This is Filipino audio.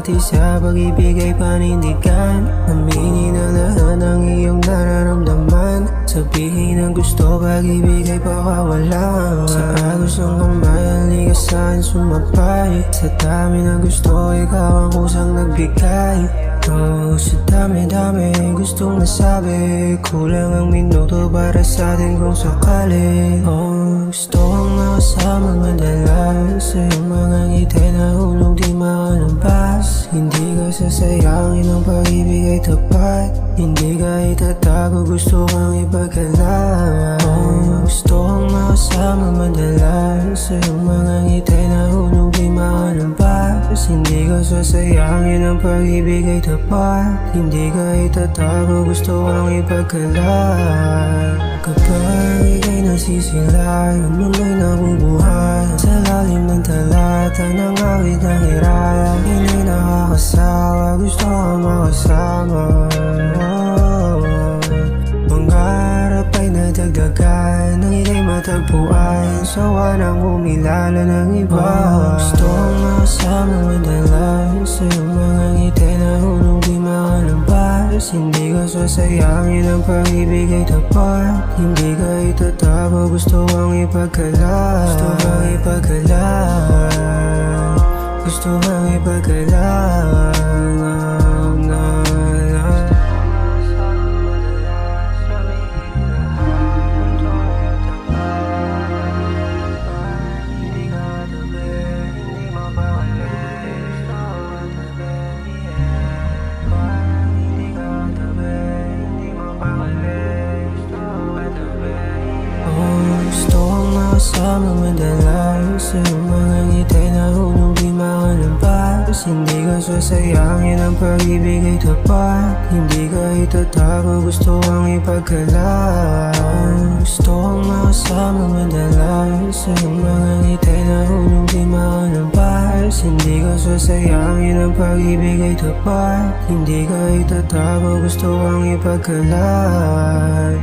pati sa pag-ibig ay panindigan. Aminin ang lahat ng iyong nararamdaman. Sabihin ang gusto, pag-ibig ay pakawalan. Sa agos ng kamay, halika sa'kin sumabay. Sa dami ng gusto, ikaw ang kusang nagbigay. Oh, sa dami-dami gustong masabi. Kulang ang minuto para sa atin kung sakali. Oh, gusto kong makasama madalas sa iyong mga ngiti na hulog di makalabas. Hindi ka sasayangin, ang pag-ibig ay tapat. Hindi ka itatago, gusto kang ipagkalat. Oh, gusto kong makasama madalas sa iyong mga ngiti na hulog di makalabas. Hindi ka sasayangin, ang pag-ibig ay tapat. Hindi ka itatago, gusto kang ipagkalat. Kapag ika'y nasisilayan, mulo'y nabubuhay sa lalim ng talata ng awit ng hiraya. Hindi nakakasawa, gusto kang makasama. Pangarap ay nadagdagan nang ika'y matagpuan. Sawa nang umilala ng iba. Gusto kang makasama madalas sa iyong mga ngiti na hulog di makalabas. Hindi ka sasayangin, ang pag-ibig ay tapat. Hindi ka itatago, gusto kang ipagkalat. Gusto kang ipagkalat. Gusto kang ipagkalat. Makasama madalas sa iyong mga ngiti na hulog di makalabas. Hindi ka sasayangin, ang pag-ibig ay tapat. Hindi ka itatago, gusto kang ipagkalat. Gusto kong makasama madalas sa iyong mga ngiti na hulog di makalabas. Hindi ka sasayangin, ang pag-ibig ay tapat. Hindi ka itatago, gusto kang ipagkalat.